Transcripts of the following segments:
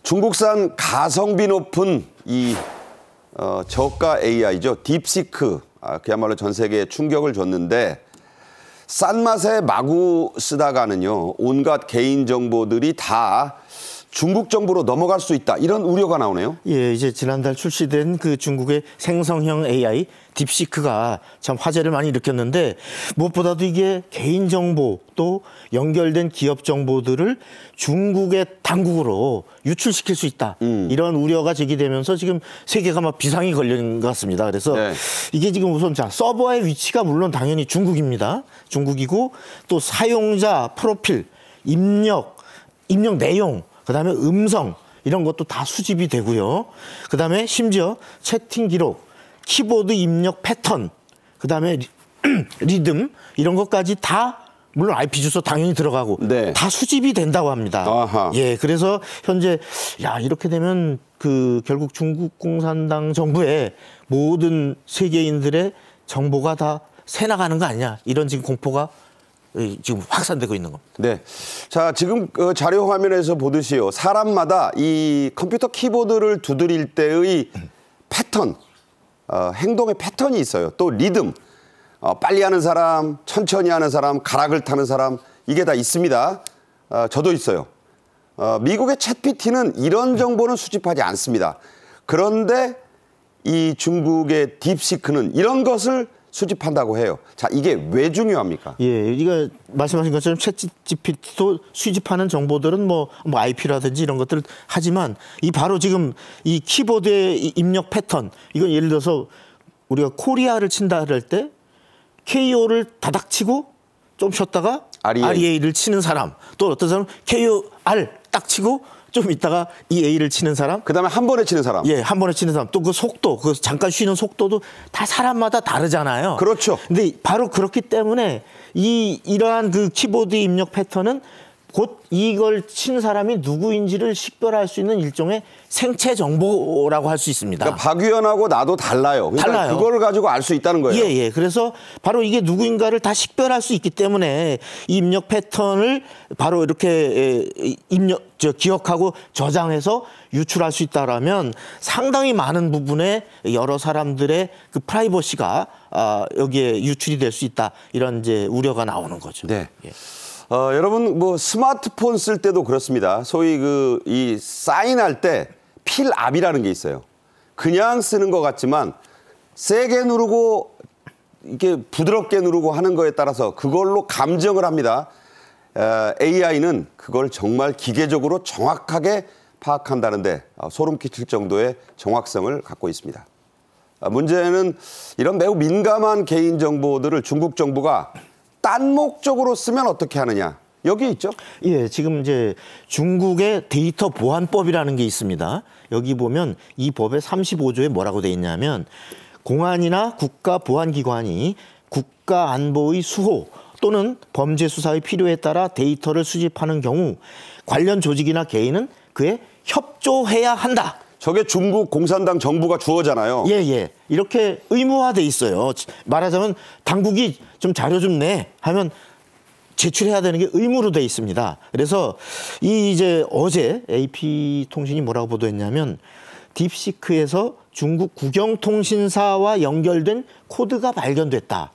중국산 가성비 높은 이 저가 AI죠. 딥시크. 그야말로 전 세계에 충격을 줬는데 싼 맛에 마구 쓰다가는요. 온갖 개인 정보들이 다 중국 정부로 넘어갈 수 있다. 이런 우려가 나오네요. 예, 이제 지난달 출시된 그 중국의 생성형 AI 딥시크가 참 화제를 많이 일으켰는데 무엇보다도 이게 개인 정보 또 연결된 기업 정보들을 중국의 당국으로 유출시킬 수 있다. 이런 우려가 제기되면서 지금 세계가 막 비상이 걸린 것 같습니다. 그래서 네. 이게 지금 우선 자 서버의 위치가 물론 당연히 중국입니다. 중국이고 또 사용자 프로필, 입력 내용, 그다음에 음성 이런 것도 다 수집이 되고요. 그다음에 심지어 채팅 기록, 키보드 입력 패턴, 그다음에 리듬 이런 것까지 다 물론 IP 주소 당연히 들어가고 네. 다 수집이 된다고 합니다. 아하. 예, 그래서 현재 야 이렇게 되면 그 결국 중국 공산당 정부의 모든 세계인들의 정보가 다 새나가는 거 아니냐 이런 지금 공포가 지금 확산되고 있는 겁니다. 네. 자, 지금 그 자료 화면에서 보듯이요. 사람마다 이 컴퓨터 키보드를 두드릴 때의 패턴, 행동의 패턴이 있어요. 또 리듬, 빨리 하는 사람, 천천히 하는 사람, 가락을 타는 사람, 이게 다 있습니다. 저도 있어요. 미국의 챗PT는 이런 정보는 수집하지 않습니다. 그런데 이 중국의 딥시크는 이런 것을 수집한다고 해요. 자, 이게 왜 중요합니까? 예, 이거 말씀하신 것처럼 챗GPT도 수집하는 정보들은 뭐 IP라든지 이런 것들을 하지만 이 바로 지금 이 키보드의 입력 패턴 이건 예를 들어서 우리가 코리아를 친다 할 때 KO를 다닥 치고 좀 쉬었다가 REA를 치는 사람 또 어떤 사람은 KOR 딱 치고 좀 있다가 이 A를 치는 사람. 그다음에 한 번에 치는 사람. 예, 한 번에 치는 사람. 또 그 속도, 그 잠깐 쉬는 속도도 다 사람마다 다르잖아요. 그렇죠. 근데 바로 그렇기 때문에 이러한 그 키보드 입력 패턴은 곧 이걸 친 사람이 누구인지를 식별할 수 있는 일종의 생체 정보라고 할 수 있습니다. 그러니까 박 의원하고 나도 달라요. 그러니까 달라요. 그걸 가지고 알 수 있다는 거예요. 예, 예. 그래서 바로 이게 누구인가를 다 식별할 수 있기 때문에 이 입력 패턴을 바로 이렇게 기억하고 저장해서 유출할 수 있다라면 상당히 많은 부분에 여러 사람들의 그 프라이버시가 여기에 유출이 될 수 있다. 이런 이제 우려가 나오는 거죠. 네. 예. 여러분 뭐 스마트폰 쓸 때도 그렇습니다. 소위 이 사인할 때 필압이라는 게 있어요. 그냥 쓰는 것 같지만 세게 누르고 이렇게 부드럽게 누르고 하는 거에 따라서 그걸로 감정을 합니다. AI는 그걸 정말 기계적으로 정확하게 파악한다는데 소름 끼칠 정도의 정확성을 갖고 있습니다. 문제는 이런 매우 민감한 개인 정보들을 중국 정부가 딴 목적으로 쓰면 어떻게 하느냐. 여기 있죠? 예, 지금 이제 중국의 데이터 보안법이라는 게 있습니다. 여기 보면 이 법의 35조에 뭐라고 돼 있냐면 공안이나 국가보안기관이 국가안보의 수호 또는 범죄 수사의 필요에 따라 데이터를 수집하는 경우 관련 조직이나 개인은 그에 협조해야 한다. 저게 중국 공산당 정부가 주어잖아요. 예, 예. 이렇게 의무화돼 있어요. 말하자면 당국이 좀 자료 좀 내 하면 제출해야 되는 게 의무로 돼 있습니다. 그래서 이제 어제 AP통신이 뭐라고 보도했냐면 딥시크에서 중국 국영통신사와 연결된 코드가 발견됐다.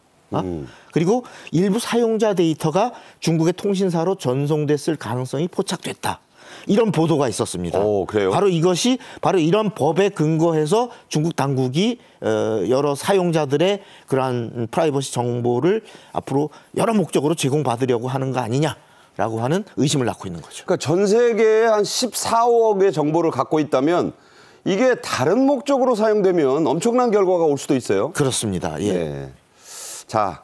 그리고 일부 사용자 데이터가 중국의 통신사로 전송됐을 가능성이 포착됐다. 이런 보도가 있었습니다. 오, 그래요? 바로 이것이 바로 이런 법에 근거해서 중국 당국이 여러 사용자들의 그러한 프라이버시 정보를 앞으로 여러 목적으로 제공받으려고 하는 거 아니냐라고 하는 의심을 낳고 있는 거죠. 그러니까 전 세계에 한 14억의 정보를 갖고 있다면 이게 다른 목적으로 사용되면 엄청난 결과가 올 수도 있어요. 그렇습니다. 예. 네. 자,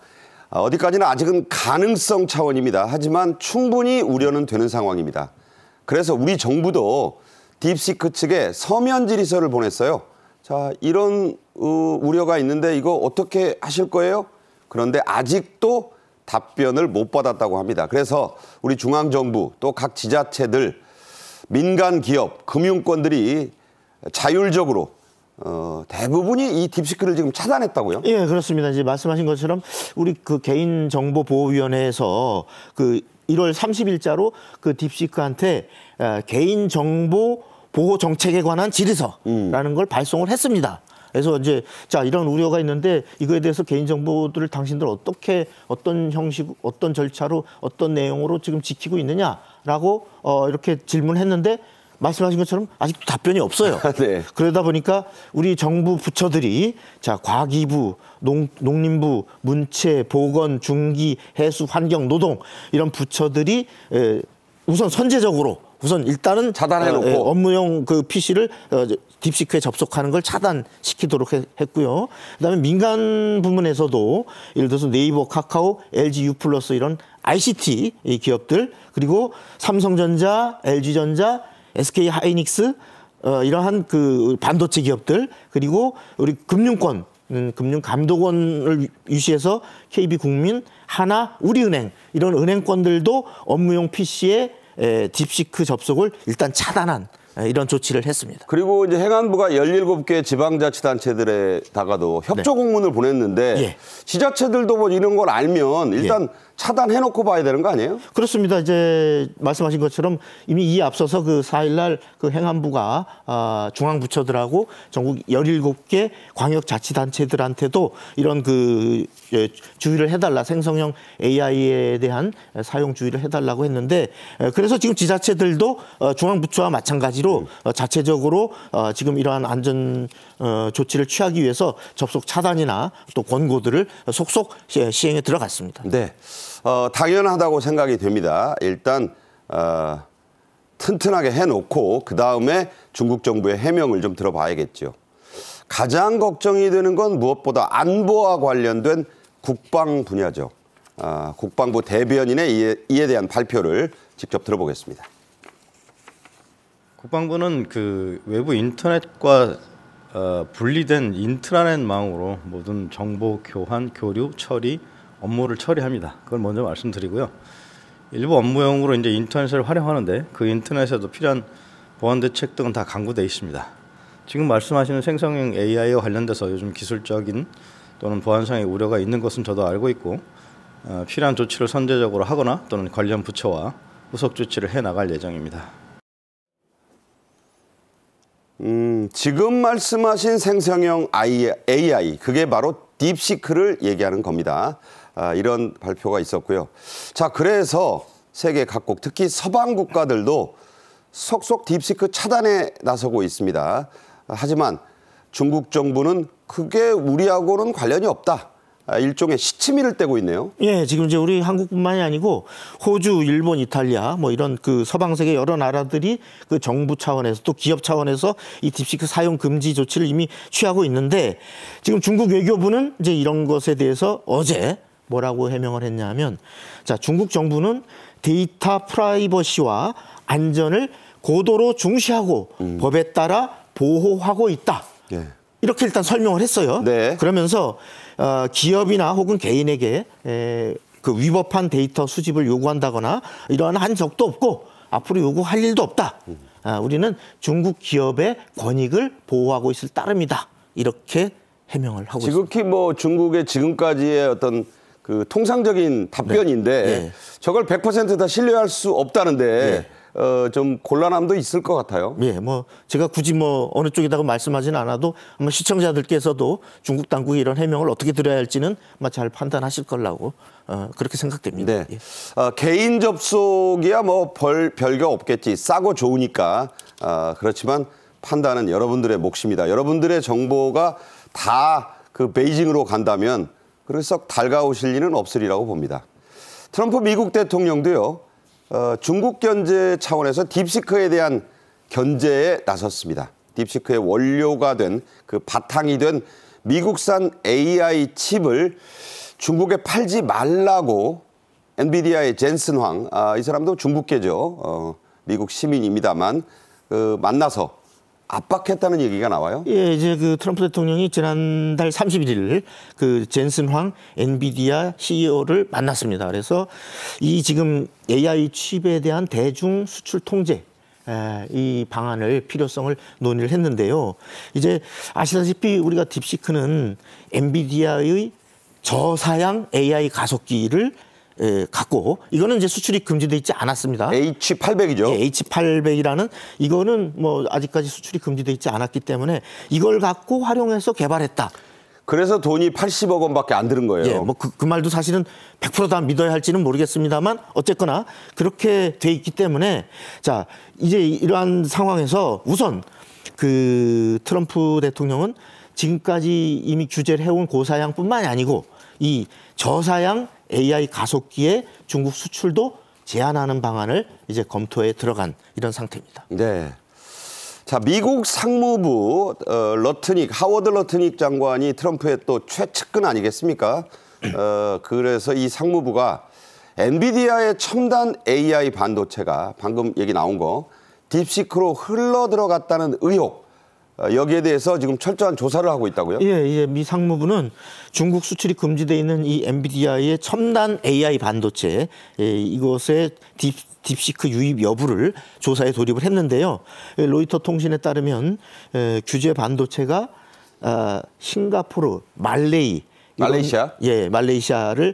어디까지나 아직은 가능성 차원입니다. 하지만 충분히 우려는 되는 상황입니다. 그래서 우리 정부도 딥시크 측에 서면 질의서를 보냈어요. 자, 이런 우려가 있는데 이거 어떻게 하실 거예요? 그런데 아직도 답변을 못 받았다고 합니다. 그래서 우리 중앙정부 또 각 지자체들, 민간 기업, 금융권들이 자율적으로 대부분이 이 딥시크를 지금 차단했다고요? 예, 그렇습니다. 이제 말씀하신 것처럼 우리 그 개인정보보호위원회에서 그 1월 30일자로 그 딥시크한테 개인정보 보호 정책에 관한 질의서라는 걸 발송을 했습니다. 그래서 이제 자 이런 우려가 있는데 이거에 대해서 개인정보들을 당신들 어떻게 어떤 형식 어떤 절차로 어떤 내용으로 지금 지키고 있느냐라고 이렇게 질문했는데 말씀하신 것처럼 아직도 답변이 없어요. 네. 그러다 보니까 우리 정부 부처들이 자 과기부, 농림부, 문체, 보건, 중기, 해수, 환경, 노동 이런 부처들이 우선 선제적으로 우선 일단은 차단해놓고 업무용 그 PC를 딥시크에 접속하는 걸 차단시키도록 했고요. 그다음에 민간 부문에서도 예를 들어서 네이버, 카카오, LG U+ 이런 ICT 기업들 그리고 삼성전자, LG전자, SK 하이닉스 이러한 그 반도체 기업들 그리고 우리 금융권 금융감독원을 유시해서 KB국민, 하나, 우리은행 이런 은행권들도 업무용 PC에 딥시크 접속을 일단 차단한 이런 조치를 했습니다. 그리고 이제 행안부가 17개 지방자치단체들에다가도 협조 공문을 보냈는데 예. 지자체들도 뭐 이런 걸 알면 일단 차단해놓고 봐야 되는 거 아니에요? 그렇습니다. 이제 말씀하신 것처럼 이미 이에 앞서서 그 4일날 그 행안부가 중앙부처들하고 전국 17개 광역자치단체들한테도 이런 그 주의를 해달라 생성형 AI에 대한 사용 주의를 해달라고 했는데 그래서 지금 지자체들도 중앙부처와 마찬가지로 자체적으로 지금 이러한 안전 조치를 취하기 위해서 접속 차단이나 또 권고들을 속속 시행에 들어갔습니다. 네. 당연하다고 생각이 됩니다. 일단 튼튼하게 해놓고 그다음에 중국 정부의 해명을 좀 들어봐야겠죠. 가장 걱정이 되는 건 무엇보다 안보와 관련된 국방 분야죠. 국방부 대변인의 이에 대한 발표를 직접 들어보겠습니다. 국방부는 그 외부 인터넷과 분리된 인트라넷망으로 모든 정보 교환, 교류, 처리, 업무를 처리합니다. 그걸 먼저 말씀드리고요. 일부 업무용으로 이제 인터넷을 활용하는데 그 인터넷에도 필요한 보안 대책 등은 다 강구되어 있습니다. 지금 말씀하시는 생성형 AI와 관련돼서 요즘 기술적인 또는 보안상의 우려가 있는 것은 저도 알고 있고 필요한 조치를 선제적으로 하거나 또는 관련 부처와 후속 조치를 해나갈 예정입니다. 지금 말씀하신 생성형 AI 그게 바로 딥시크를 얘기하는 겁니다. 이런 발표가 있었고요. 자, 그래서 세계 각국 특히 서방 국가들도 속속 딥시크 차단에 나서고 있습니다. 하지만 중국 정부는 그게 우리하고는 관련이 없다. 일종의 시치미를 떼고 있네요. 예, 지금 이제 우리 한국뿐만이 아니고 호주, 일본, 이탈리아 뭐 이런 그 서방 세계 여러 나라들이 그 정부 차원에서 또 기업 차원에서 이 딥시크 사용 금지 조치를 이미 취하고 있는데 지금 중국 외교부는 이제 이런 것에 대해서 어제 뭐라고 해명을 했냐면 자, 중국 정부는 데이터 프라이버시와 안전을 고도로 중시하고 법에 따라 보호하고 있다. 예. 이렇게 일단 설명을 했어요. 네. 그러면서 기업이나 혹은 개인에게 그 위법한 데이터 수집을 요구한다거나 이러한 한 적도 없고 앞으로 요구할 일도 없다. 우리는 중국 기업의 권익을 보호하고 있을 따름이다. 이렇게 해명을 하고 있습니다. 지극히 뭐 중국의 지금까지의 어떤 그 통상적인 답변인데 네. 저걸 100% 다 신뢰할 수 없다는데 좀 곤란함도 있을 것 같아요. 예, 뭐 제가 굳이 뭐 어느 쪽이라고 말씀하지는 않아도 아마 시청자들께서도 중국 당국이 이런 해명을 어떻게 들어야 할지는 아마 잘 판단하실 거라고 그렇게 생각됩니다. 네. 예. 개인 접속이야 뭐 별거 없겠지. 싸고 좋으니까. 그렇지만 판단은 여러분들의 몫입니다. 여러분들의 정보가 다 그 베이징으로 간다면 그렇게 썩 달가우실 일은 없으리라고 봅니다. 트럼프 미국 대통령도요. 중국 견제 차원에서 딥시크에 대한 견제에 나섰습니다. 딥시크의 원료가 된 그 바탕이 된 미국산 AI 칩을 중국에 팔지 말라고 엔비디아의 젠슨 황, 이 사람도 중국계죠. 미국 시민입니다만 만나서 압박했다는 얘기가 나와요. 예, 이제 그 트럼프 대통령이 지난달 31일 그 젠슨 황 엔비디아 CEO를 만났습니다. 그래서 이 지금 AI 칩에 대한 대중 수출 통제 이 방안을 필요성을 논의를 했는데요. 이제 아시다시피 우리가 딥시크는 엔비디아의 저사양 AI 가속기를 갖고 이거는 이제 수출이 금지돼 있지 않았습니다. H800이죠. 예, H800이라는 이거는 뭐 아직까지 수출이 금지돼 있지 않았기 때문에 이걸 갖고 활용해서 개발했다. 그래서 돈이 80억 원밖에 안 드는 거예요. 예, 뭐 그 말도 사실은 100% 다 믿어야 할지는 모르겠습니다만 어쨌거나 그렇게 돼 있기 때문에 자 이제 이러한 상황에서 우선 그 트럼프 대통령은 지금까지 이미 규제를 해온 고사양뿐만이 아니고 이 저사양 AI 가속기의 중국 수출도 제한하는 방안을 이제 검토에 들어간 이런 상태입니다. 네. 자, 미국 상무부 하워드 러트닉 장관이 트럼프의 또 최측근 아니겠습니까? 그래서 이 상무부가 엔비디아의 첨단 AI 반도체가 방금 얘기 나온 거 딥시크로 흘러 들어갔다는 의혹 여기에 대해서 지금 철저한 조사를 하고 있다고요? 예, 미 상무부는 중국 수출이 금지되어 있는 이 엔비디아의 첨단 AI 반도체 이것의 딥시크 유입 여부를 조사에 돌입을 했는데요. 로이터 통신에 따르면 규제 반도체가 싱가포르, 말레이시아? 예, 말레이시아를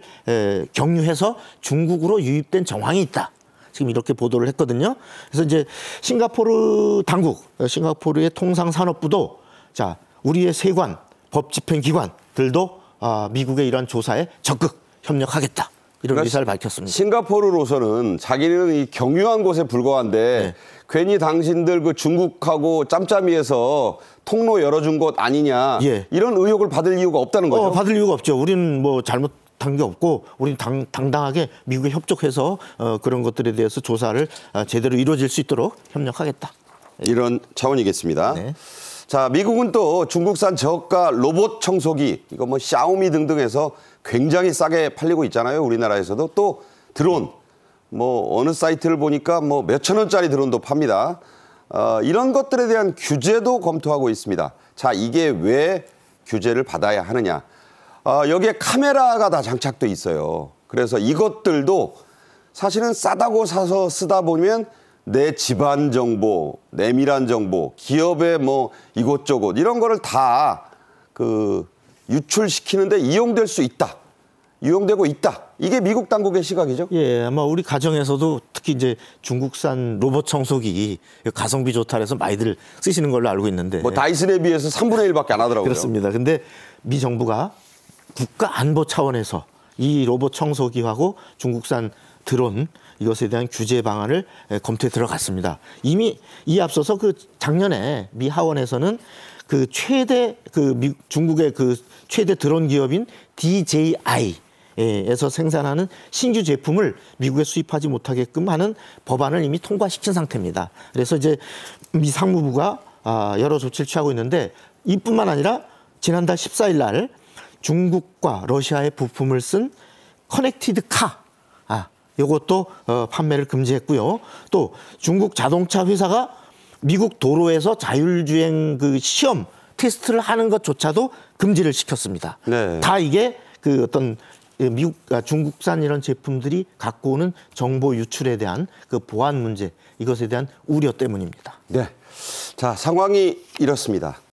경유해서 중국으로 유입된 정황이 있다. 지금 이렇게 보도를 했거든요. 그래서 이제 싱가포르 당국, 싱가포르의 통상산업부도 자 우리의 세관, 법집행기관들도 미국의 이러한 조사에 적극 협력하겠다. 이런 그러니까 의사를 밝혔습니다. 싱가포르로서는 자기는 이 경유한 곳에 불과한데 네. 괜히 당신들 그 중국하고 짬짬이해서 통로 열어준 곳 아니냐 예. 이런 의혹을 받을 이유가 없다는 거죠. 받을 이유가 없죠. 우리는 뭐 잘못한 게 없고 우리는 당당하게 미국에 협조해서 그런 것들에 대해서 조사를 제대로 이루어질 수 있도록 협력하겠다. 이런 차원이겠습니다. 네. 자, 미국은 또 중국산 저가 로봇 청소기 이거 뭐 샤오미 등등해서 굉장히 싸게 팔리고 있잖아요. 우리나라에서도 또 드론 뭐 어느 사이트를 보니까 뭐 몇천 원짜리 드론도 팝니다. 이런 것들에 대한 규제도 검토하고 있습니다. 자, 이게 왜 규제를 받아야 하느냐? 여기에 카메라가 다 장착돼 있어요. 그래서 이것들도 사실은 싸다고 사서 쓰다 보면 내 집안 정보, 내밀한 정보, 기업의 뭐 이곳저곳 이런 거를 다 유출시키는데 이용될 수 있다. 이용되고 있다. 이게 미국 당국의 시각이죠? 예, 아마 우리 가정에서도 특히 이제 중국산 로봇 청소기 가성비 좋다 해서 많이들 쓰시는 걸로 알고 있는데. 뭐 다이슨에 비해서 3분의 1밖에 안 하더라고요. 그렇습니다. 근데 미 정부가 국가 안보 차원에서 이 로봇 청소기하고 중국산 드론 이것에 대한 규제 방안을 검토에 들어갔습니다. 이미 이 앞서서 작년에 미 하원에서는 중국의 최대 드론 기업인 DJI에서 생산하는 신규 제품을 미국에 수입하지 못하게끔 하는 법안을 이미 통과시킨 상태입니다. 그래서 이제 미 상무부가 여러 조치를 취하고 있는데 이뿐만 아니라 지난달 14일 날 중국과 러시아의 부품을 쓴 커넥티드 카 이것도 판매를 금지했고요. 또 중국 자동차 회사가 미국 도로에서 자율주행 시험 테스트를 하는 것조차도 금지를 시켰습니다. 네. 다 이게 중국산 이런 제품들이 갖고 오는 정보 유출에 대한 보안 문제 이것에 대한 우려 때문입니다. 네. 자, 상황이 이렇습니다.